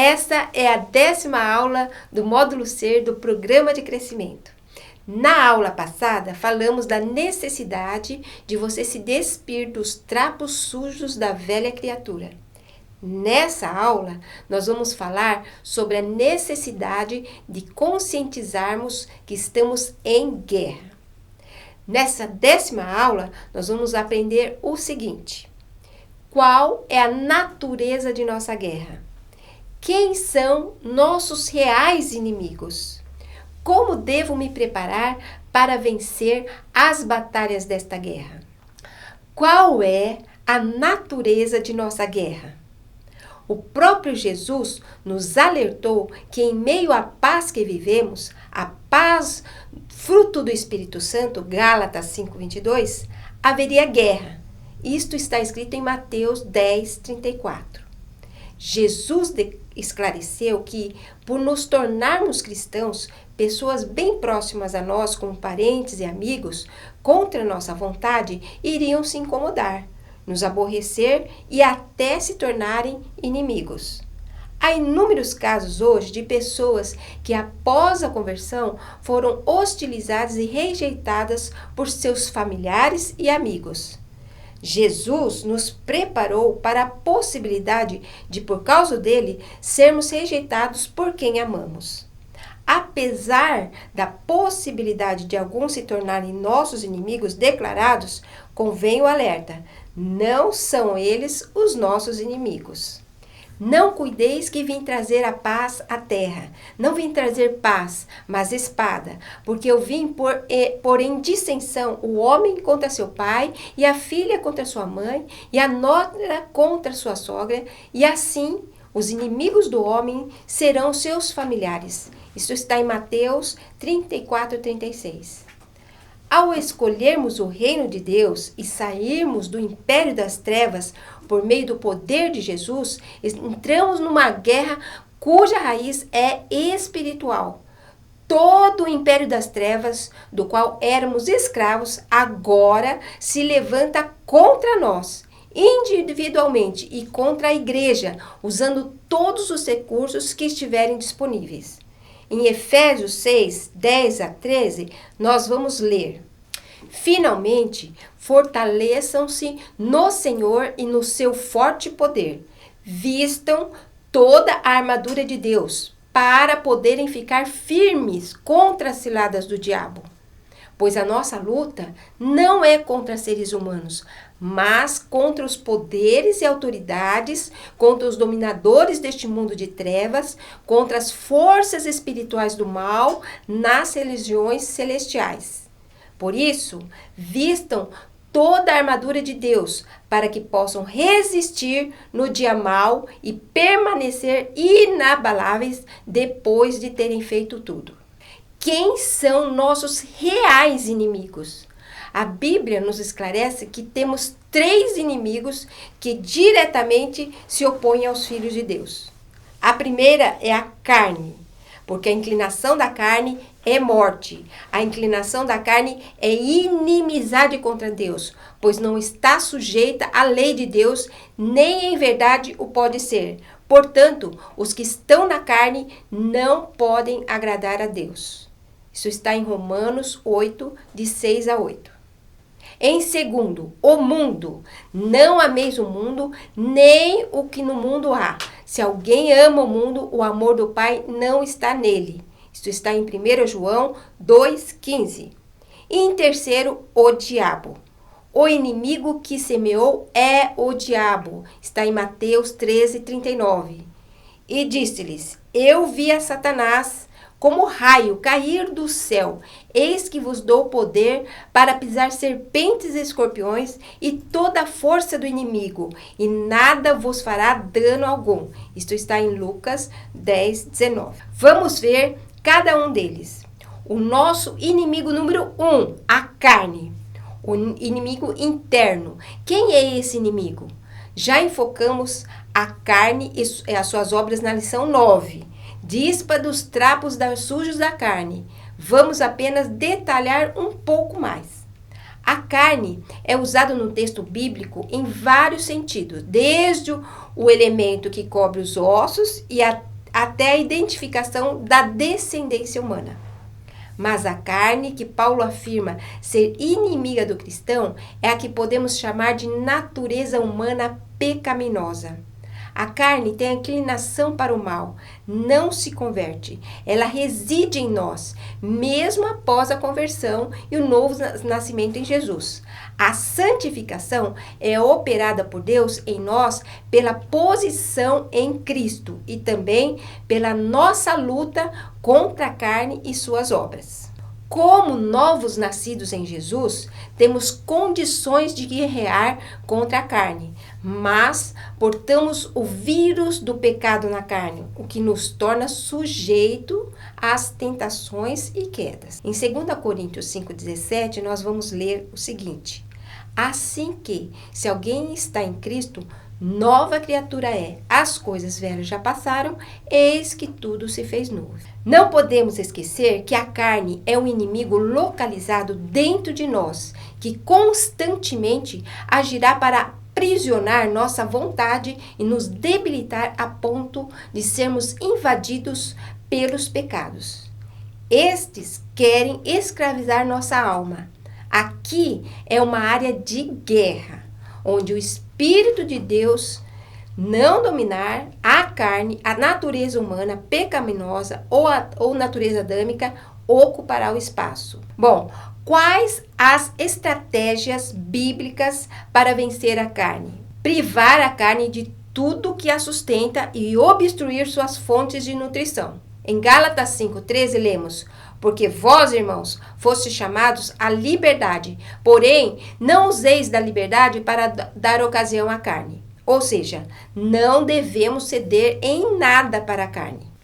Esta é a 10ª aula do módulo Ser do Programa de Crescimento. Na aula passada, falamos da necessidade de você se despir dos trapos sujos da velha criatura. Nessa aula, nós vamos falar sobre a necessidade de conscientizarmos que estamos em guerra. Nessa 10ª aula, nós vamos aprender o seguinte: qual é a natureza de nossa guerra? Quem são nossos reais inimigos? Como devo me preparar para vencer as batalhas desta guerra? Qual é a natureza de nossa guerra? O próprio Jesus nos alertou que em meio à paz que vivemos, a paz fruto do Espírito Santo, Gálatas 5:22, haveria guerra. Isto está escrito em Mateus 10:34. Jesus esclareceu que, por nos tornarmos cristãos, pessoas bem próximas a nós, como parentes e amigos, contra nossa vontade, iriam se incomodar, nos aborrecer e até se tornarem inimigos. Há inúmeros casos hoje de pessoas que, após a conversão, foram hostilizadas e rejeitadas por seus familiares e amigos. Jesus nos preparou para a possibilidade de, por causa dele, sermos rejeitados por quem amamos. Apesar da possibilidade de alguns se tornarem nossos inimigos declarados, convém o alerta: não são eles os nossos inimigos. Não cuideis que vim trazer a paz à terra. Não vim trazer paz, mas espada, porque eu vim pôr em dissensão o homem contra seu pai, e a filha contra sua mãe, e a nora contra sua sogra, e assim os inimigos do homem serão seus familiares. Isso está em Mateus 34:36. Ao escolhermos o reino de Deus e sairmos do império das trevas por meio do poder de Jesus, entramos numa guerra cuja raiz é espiritual. Todo o império das trevas, do qual éramos escravos, agora se levanta contra nós, individualmente, e contra a igreja, usando todos os recursos que estiverem disponíveis. Em Efésios 6, 10-13, nós vamos ler: finalmente, fortaleçam-se no Senhor e no seu forte poder. Vistam toda a armadura de Deus, para poderem ficar firmes contra as ciladas do diabo. Pois a nossa luta não é contra seres humanos, mas contra os poderes e autoridades, contra os dominadores deste mundo de trevas, contra as forças espirituais do mal nas regiões celestiais. Por isso, vistam toda a armadura de Deus, para que possam resistir no dia mau e permanecer inabaláveis depois de terem feito tudo. Quem são nossos reais inimigos? A Bíblia nos esclarece que temos 3 inimigos que diretamente se opõem aos filhos de Deus. A primeira é a carne, porque a inclinação da carne é morte. A inclinação da carne é inimizade contra Deus, pois não está sujeita à lei de Deus, nem em verdade o pode ser. Portanto, os que estão na carne não podem agradar a Deus. Isso está em Romanos 8, de 6-8. Em segundo, o mundo. Não ameis o mundo, nem o que no mundo há. Se alguém ama o mundo, o amor do Pai não está nele. Isso está em 1 João 2,15. E em terceiro, o diabo. O inimigo que semeou é o diabo. Está em Mateus 13:39. E disse-lhes: eu vi a Satanás como raio cair do céu. Eis que vos dou poder para pisar serpentes e escorpiões e toda a força do inimigo, e nada vos fará dano algum. Isto está em Lucas 10:19. Vamos ver cada um deles. O nosso inimigo número 1, a carne. O inimigo interno. Quem é esse inimigo? Já enfocamos a carne e as suas obras na lição 9. Dispa dos trapos sujos da carne. Vamos apenas detalhar um pouco mais. A carne é usada no texto bíblico em vários sentidos, desde o elemento que cobre os ossos e até até a identificação da descendência humana. Mas a carne, que Paulo afirma ser inimiga do cristão, é a que podemos chamar de natureza humana pecaminosa. A carne tem a inclinação para o mal, não se converte. Ela reside em nós, mesmo após a conversão e o novo nascimento em Jesus. A santificação é operada por Deus em nós pela posição em Cristo e também pela nossa luta contra a carne e suas obras. Como novos nascidos em Jesus, temos condições de guerrear contra a carne, mas portamos o vírus do pecado na carne, o que nos torna sujeito às tentações e quedas. Em 2 Coríntios 5,17, nós vamos ler o seguinte: assim que, se alguém está em Cristo, nova criatura é. As coisas velhas já passaram, eis que tudo se fez novo. Não podemos esquecer que a carne é um inimigo localizado dentro de nós, que constantemente agirá para aprisionar nossa vontade e nos debilitar a ponto de sermos invadidos pelos pecados. Estes querem escravizar nossa alma. Aqui é uma área de guerra, onde o Espírito de Deus não dominar a carne, a natureza humana pecaminosa ou natureza adâmica ocupará o espaço. Bom, quais as estratégias bíblicas para vencer a carne? Privar a carne de tudo que a sustenta e obstruir suas fontes de nutrição. Em Gálatas 5,13 lemos: porque vós, irmãos, fostes chamados à liberdade, porém, não useis da liberdade para dar ocasião à carne. Ou seja, não devemos ceder em nada para a carne.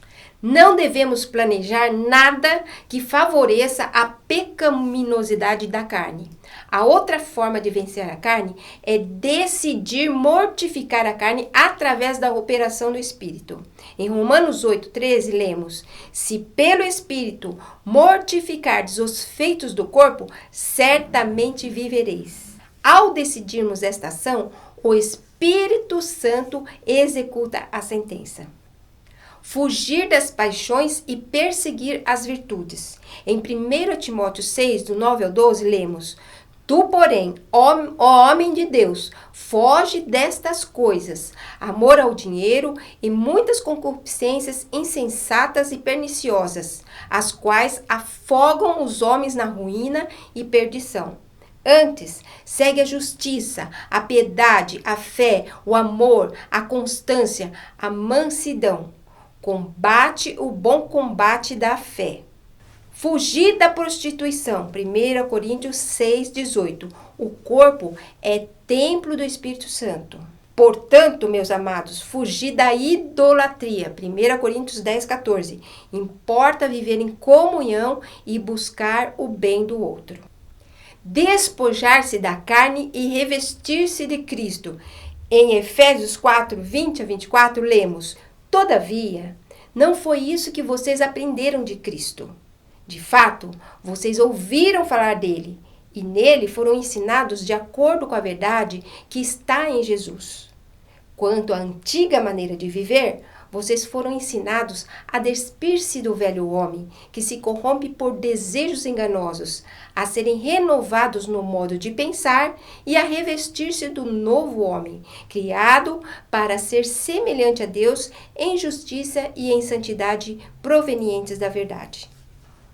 Não devemos planejar nada que favoreça a pecaminosidade da carne. A outra forma de vencer a carne é decidir mortificar a carne através da operação do Espírito. Em Romanos 8,13 lemos: se pelo Espírito mortificardes os feitos do corpo, certamente vivereis. Ao decidirmos esta ação, o Espírito Santo executa a sentença. Fugir das paixões e perseguir as virtudes. Em 1 Timóteo 6, do 9 ao 12, lemos: tu, porém, ó homem de Deus, foge destas coisas, amor ao dinheiro e muitas concupiscências insensatas e perniciosas, as quais afogam os homens na ruína e perdição. Antes, segue a justiça, a piedade, a fé, o amor, a constância, a mansidão. Combate o bom combate da fé. Fugir da prostituição. 1 Coríntios 6,18. O corpo é templo do Espírito Santo. Portanto, meus amados, fugir da idolatria. 1 Coríntios 10,14. Importa viver em comunhão e buscar o bem do outro. Despojar-se da carne e revestir-se de Cristo. Em Efésios 4, 20 a 24, lemos: todavia, não foi isso que vocês aprenderam de Cristo. De fato, vocês ouviram falar dele e nele foram ensinados de acordo com a verdade que está em Jesus. Quanto à antiga maneira de viver, vocês foram ensinados a despir-se do velho homem, que se corrompe por desejos enganosos, a serem renovados no modo de pensar e a revestir-se do novo homem, criado para ser semelhante a Deus em justiça e em santidade provenientes da verdade.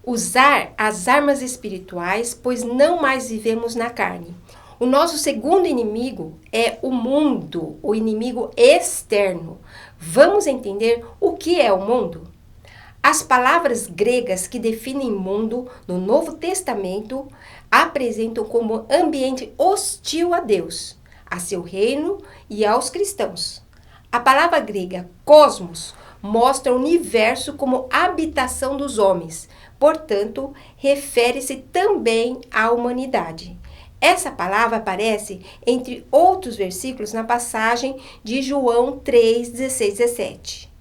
Usar as armas espirituais, pois não mais vivemos na carne. O nosso segundo inimigo é o mundo, o inimigo externo. Vamos entender o que é o mundo? As palavras gregas que definem mundo no Novo Testamento apresentam como ambiente hostil a Deus, a seu reino e aos cristãos. A palavra grega cosmos mostra o universo como habitação dos homens, portanto, refere-se também à humanidade. Essa palavra aparece entre outros versículos na passagem de João 3, 16, 17.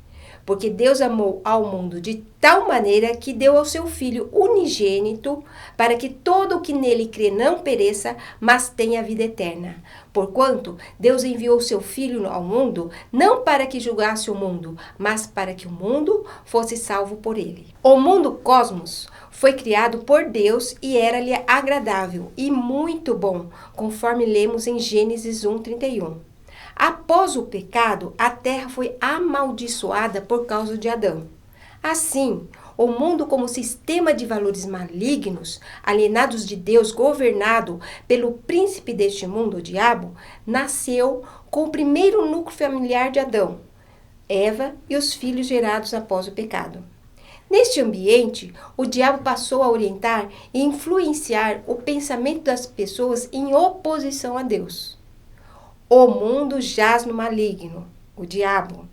Porque Deus amou ao mundo de tal maneira que deu ao seu Filho unigênito, para que todo o que nele crê não pereça, mas tenha vida eterna. Porquanto Deus enviou o seu Filho ao mundo, não para que julgasse o mundo, mas para que o mundo fosse salvo por ele. O mundo cosmos foi criado por Deus e era-lhe agradável e muito bom, conforme lemos em Gênesis 1:31. Após o pecado, a terra foi amaldiçoada por causa de Adão. Assim, o mundo como sistema de valores malignos, alienados de Deus, governado pelo príncipe deste mundo, o diabo, nasceu com o primeiro núcleo familiar de Adão, Eva e os filhos gerados após o pecado. Neste ambiente, o diabo passou a orientar e influenciar o pensamento das pessoas em oposição a Deus. O mundo jaz no maligno, o diabo,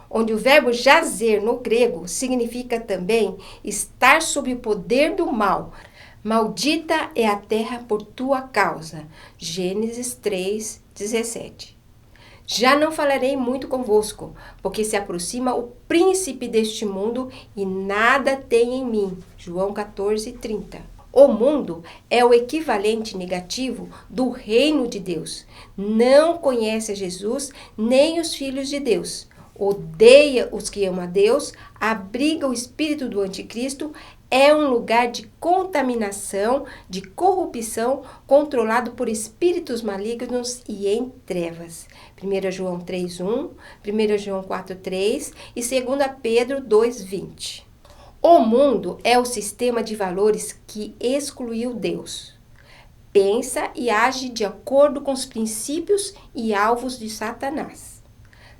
onde o verbo jazer no grego significa também estar sob o poder do mal. Maldita é a terra por tua causa. Gênesis 3:17. Já não falarei muito convosco, porque se aproxima o príncipe deste mundo e nada tem em mim. João 14:30. O mundo é o equivalente negativo do reino de Deus. Não conhece a Jesus nem os filhos de Deus. Odeia os que amam a Deus, abriga o espírito do anticristo, é um lugar de contaminação, de corrupção, controlado por espíritos malignos e em trevas. 1 João 3:1, 1 João 4:3 e 2 Pedro 2:20. O mundo é o sistema de valores que excluiu Deus. Pensa e age de acordo com os princípios e alvos de Satanás.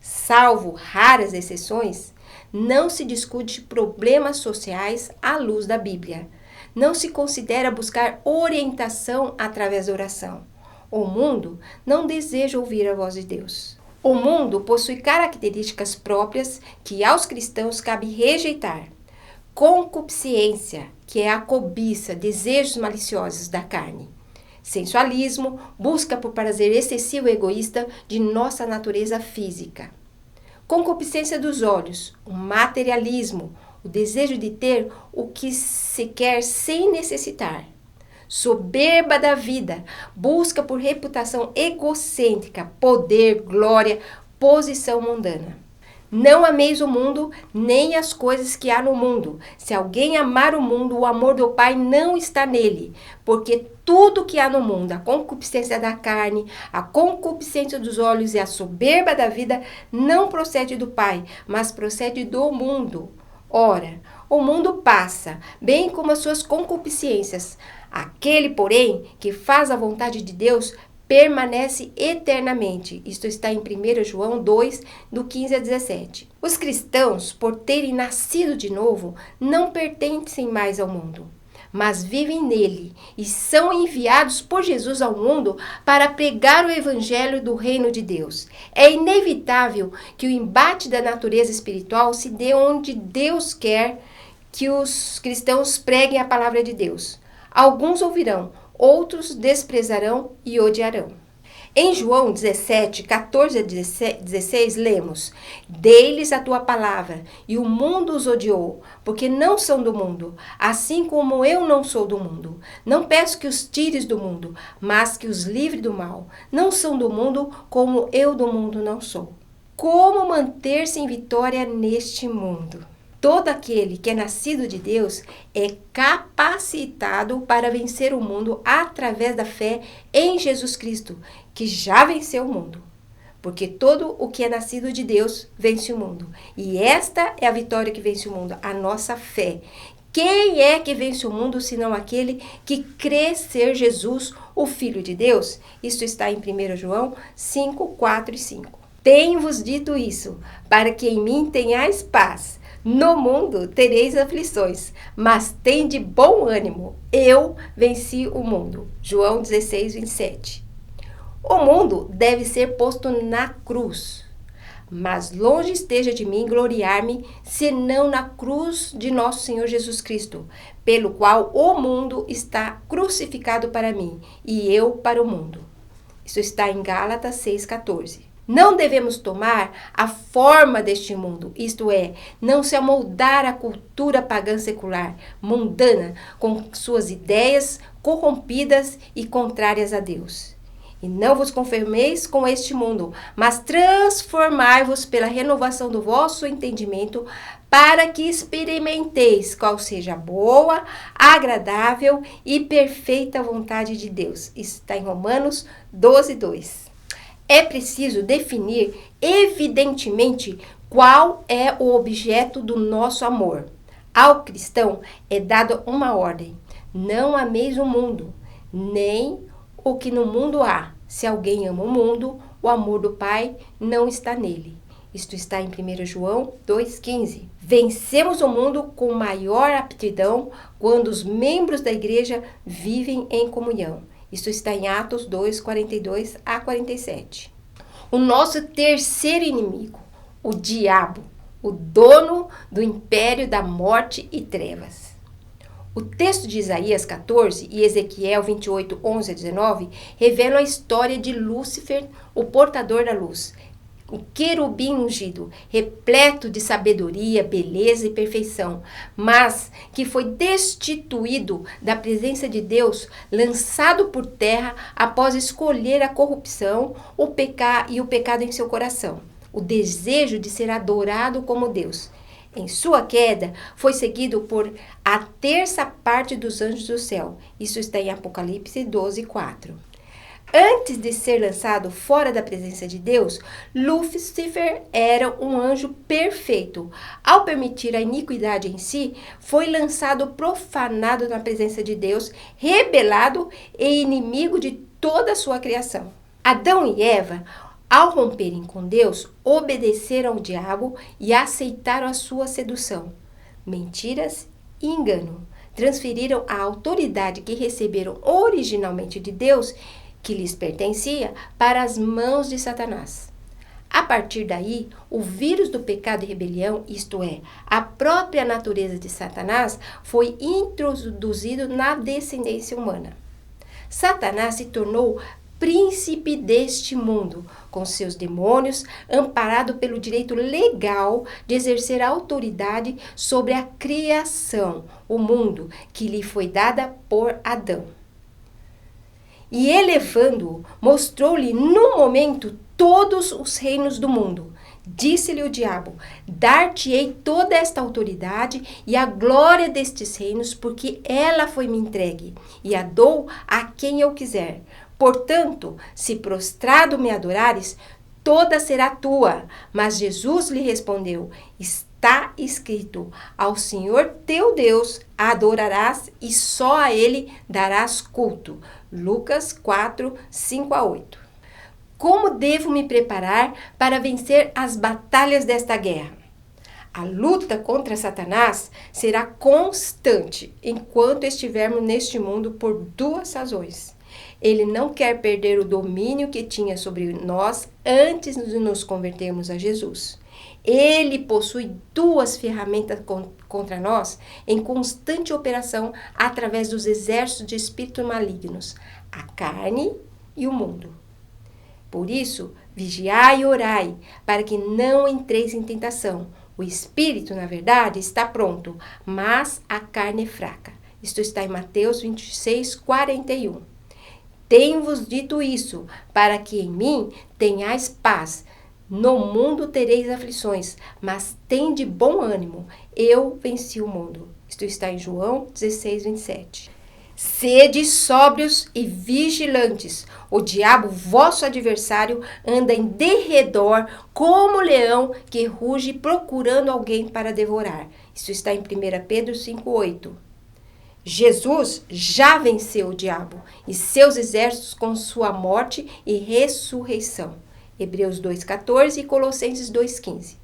Salvo raras exceções, não se discute problemas sociais à luz da Bíblia. Não se considera buscar orientação através da oração. O mundo não deseja ouvir a voz de Deus. O mundo possui características próprias que aos cristãos cabe rejeitar. Concupiscência, que é a cobiça, desejos maliciosos da carne. Sensualismo, busca por prazer excessivo e egoísta de nossa natureza física. Concupiscência dos olhos, o materialismo, o desejo de ter o que se quer sem necessitar. Soberba da vida, busca por reputação egocêntrica, poder, glória, posição mundana. Não ameis o mundo, nem as coisas que há no mundo. Se alguém amar o mundo, o amor do Pai não está nele. Porque tudo que há no mundo, a concupiscência da carne, a concupiscência dos olhos e a soberba da vida, não procede do Pai, mas procede do mundo. Ora, o mundo passa, bem como as suas concupiscências. Aquele, porém, que faz a vontade de Deus, permanece eternamente. Isto está em 1 João 2, do 15 a 17. Os cristãos, por terem nascido de novo, não pertencem mais ao mundo, mas vivem nele e são enviados por Jesus ao mundo para pregar o evangelho do reino de Deus. É inevitável que o embate da natureza espiritual se dê onde Deus quer que os cristãos preguem a palavra de Deus. Alguns ouvirão, outros desprezarão e odiarão. Em João 17, 14 a 16, lemos: Dei-lhes a tua palavra, e o mundo os odiou, porque não são do mundo, assim como eu não sou do mundo. Não peço que os tires do mundo, mas que os livre do mal. Não são do mundo, como eu do mundo não sou. Como manter-se em vitória neste mundo? Todo aquele que é nascido de Deus é capacitado para vencer o mundo através da fé em Jesus Cristo, que já venceu o mundo. Porque todo o que é nascido de Deus vence o mundo. E esta é a vitória que vence o mundo, a nossa fé. Quem é que vence o mundo, senão aquele que crê ser Jesus, o Filho de Deus? Isto está em 1 João 5, 4 e 5. Tenho-vos dito isso, para que em mim tenhais paz. No mundo tereis aflições, mas tende bom ânimo. Eu venci o mundo. João 16, 27. O mundo deve ser posto na cruz. Mas longe esteja de mim gloriar-me, senão na cruz de nosso Senhor Jesus Cristo, pelo qual o mundo está crucificado para mim, e eu para o mundo. Isso está em Gálatas 6,14. Não devemos tomar a forma deste mundo, isto é, não se amoldar à cultura pagã secular, mundana, com suas ideias corrompidas e contrárias a Deus. E não vos conformeis com este mundo, mas transformai-vos pela renovação do vosso entendimento, para que experimenteis qual seja a boa, agradável e perfeita vontade de Deus. Isso está em Romanos 12, 2. É preciso definir, evidentemente, qual é o objeto do nosso amor. Ao cristão é dada uma ordem: não ameis o mundo, nem o que no mundo há. Se alguém ama o mundo, o amor do Pai não está nele. Isto está em 1 João 2,15. Vencemos o mundo com maior aptidão quando os membros da igreja vivem em comunhão. Isto está em Atos 2, 42 a 47. O nosso terceiro inimigo, o diabo, o dono do império da morte e trevas. O texto de Isaías 14 e Ezequiel 28, 11 a 19 revelam a história de Lúcifer, o portador da luz, o querubim ungido, repleto de sabedoria, beleza e perfeição, mas que foi destituído da presença de Deus, lançado por terra após escolher a corrupção, o pecado em seu coração, o desejo de ser adorado como Deus. Em sua queda, foi seguido por a terça parte dos anjos do céu. Isso está em Apocalipse 12, 4. Antes de ser lançado fora da presença de Deus, Lúcifer era um anjo perfeito. Ao permitir a iniquidade em si, foi lançado profanado na presença de Deus, rebelado e inimigo de toda a sua criação. Adão e Eva, ao romperem com Deus, obedeceram ao diabo e aceitaram a sua sedução, mentiras e engano. Transferiram a autoridade que receberam originalmente de Deus, que lhes pertencia, para as mãos de Satanás. A partir daí, o vírus do pecado e rebelião, isto é, a própria natureza de Satanás, foi introduzido na descendência humana. Satanás se tornou príncipe deste mundo, com seus demônios, amparado pelo direito legal de exercer a autoridade sobre a criação, o mundo, que lhe foi dada por Adão. E elevando-o, mostrou-lhe num momento todos os reinos do mundo. Disse-lhe o diabo: dar-te-ei toda esta autoridade e a glória destes reinos, porque ela foi-me entregue, e a dou a quem eu quiser. Portanto, se prostrado me adorares, toda será tua. Mas Jesus lhe respondeu: está escrito: ao Senhor teu Deus adorarás e só a ele darás culto. Lucas 4, 5 a 8. Como devo me preparar para vencer as batalhas desta guerra? A luta contra Satanás será constante enquanto estivermos neste mundo por duas razões. Ele não quer perder o domínio que tinha sobre nós antes de nos convertermos a Jesus. Ele possui duas ferramentas contra nós em constante operação através dos exércitos de espíritos malignos, a carne e o mundo. Por isso, vigiai e orai, para que não entreis em tentação. O espírito, na verdade, está pronto, mas a carne é fraca. Isto está em Mateus 26, 41. Tenho-vos dito isso, para que em mim tenhais paz. No mundo tereis aflições, mas tende bom ânimo. Eu venci o mundo. Isto está em João 16, 27. Sede sóbrios e vigilantes. O diabo, vosso adversário, anda em derredor como leão que ruge procurando alguém para devorar. Isso está em 1 Pedro 5,8. Jesus já venceu o diabo e seus exércitos com sua morte e ressurreição. Hebreus 2,14 e Colossenses 2,15.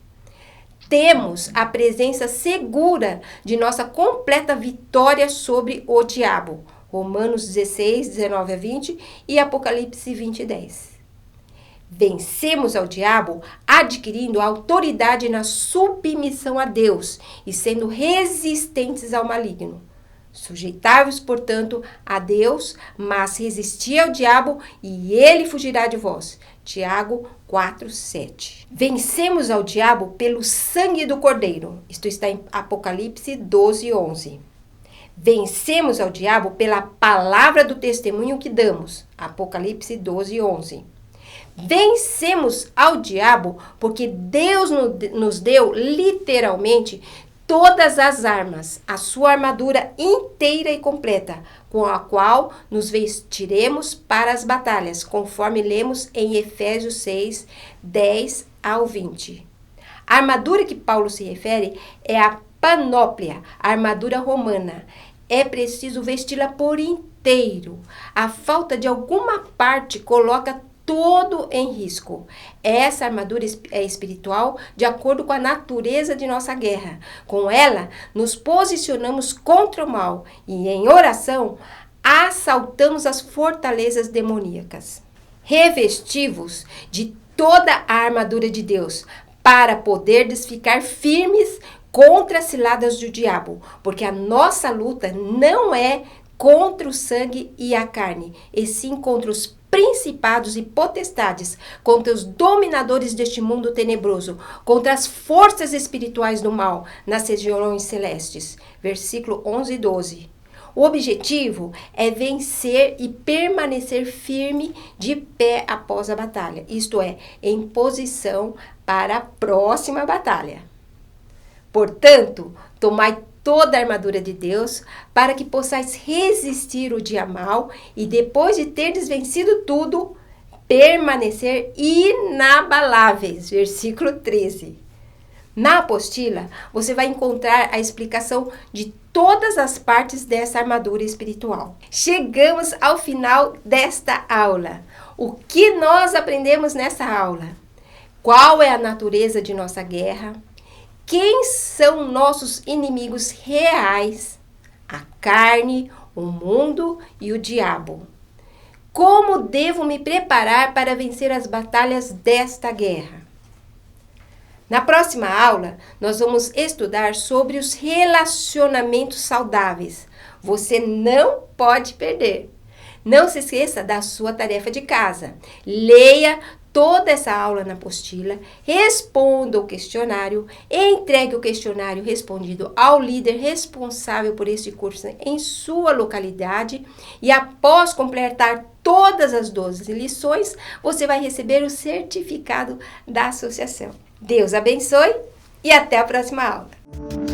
Temos a presença segura de nossa completa vitória sobre o diabo. Romanos 16, 19 a 20 e Apocalipse 20, 10. Vencemos ao diabo adquirindo autoridade na submissão a Deus e sendo resistentes ao maligno. Sujeitai-vos, portanto, a Deus, mas resisti ao diabo e ele fugirá de vós. Tiago 4:7. Vencemos ao diabo pelo sangue do Cordeiro. Isto está em Apocalipse 12:11. Vencemos ao diabo pela palavra do testemunho que damos. Apocalipse 12:11. Vencemos ao diabo porque Deus nos deu literalmente todas as armas, a sua armadura inteira e completa, com a qual nos vestiremos para as batalhas, conforme lemos em Efésios 6, 10 ao 20. A armadura que Paulo se refere é a panóplia, a armadura romana. É preciso vesti-la por inteiro. A falta de alguma parte coloca todo em risco. Essa armadura é espiritual de acordo com a natureza de nossa guerra. Com ela, nos posicionamos contra o mal e, em oração, assaltamos as fortalezas demoníacas. Revestivos de toda a armadura de Deus, para poderdes ficar firmes contra as ciladas do diabo, porque a nossa luta não é contra o sangue e a carne, e sim contra os principados e potestades, contra os dominadores deste mundo tenebroso, contra as forças espirituais do mal nas regiões celestes. Versículo 11 e 12. O objetivo é vencer e permanecer firme de pé após a batalha, isto é, em posição para a próxima batalha. Portanto, tomai toda a armadura de Deus, para que possais resistir o dia mau e, depois de terdes vencido tudo, permanecer inabaláveis. Versículo 13. Na apostila, você vai encontrar a explicação de todas as partes dessa armadura espiritual. Chegamos ao final desta aula. O que nós aprendemos nessa aula? Qual é a natureza de nossa guerra? Quem são nossos inimigos reais? A carne, o mundo e o diabo. Como devo me preparar para vencer as batalhas desta guerra? Na próxima aula, nós vamos estudar sobre os relacionamentos saudáveis. Você não pode perder. Não se esqueça da sua tarefa de casa. Leia toda essa aula na apostila, responda o questionário, entregue o questionário respondido ao líder responsável por este curso em sua localidade e, após completar todas as 12 lições, você vai receber o certificado da associação. Deus abençoe e até a próxima aula.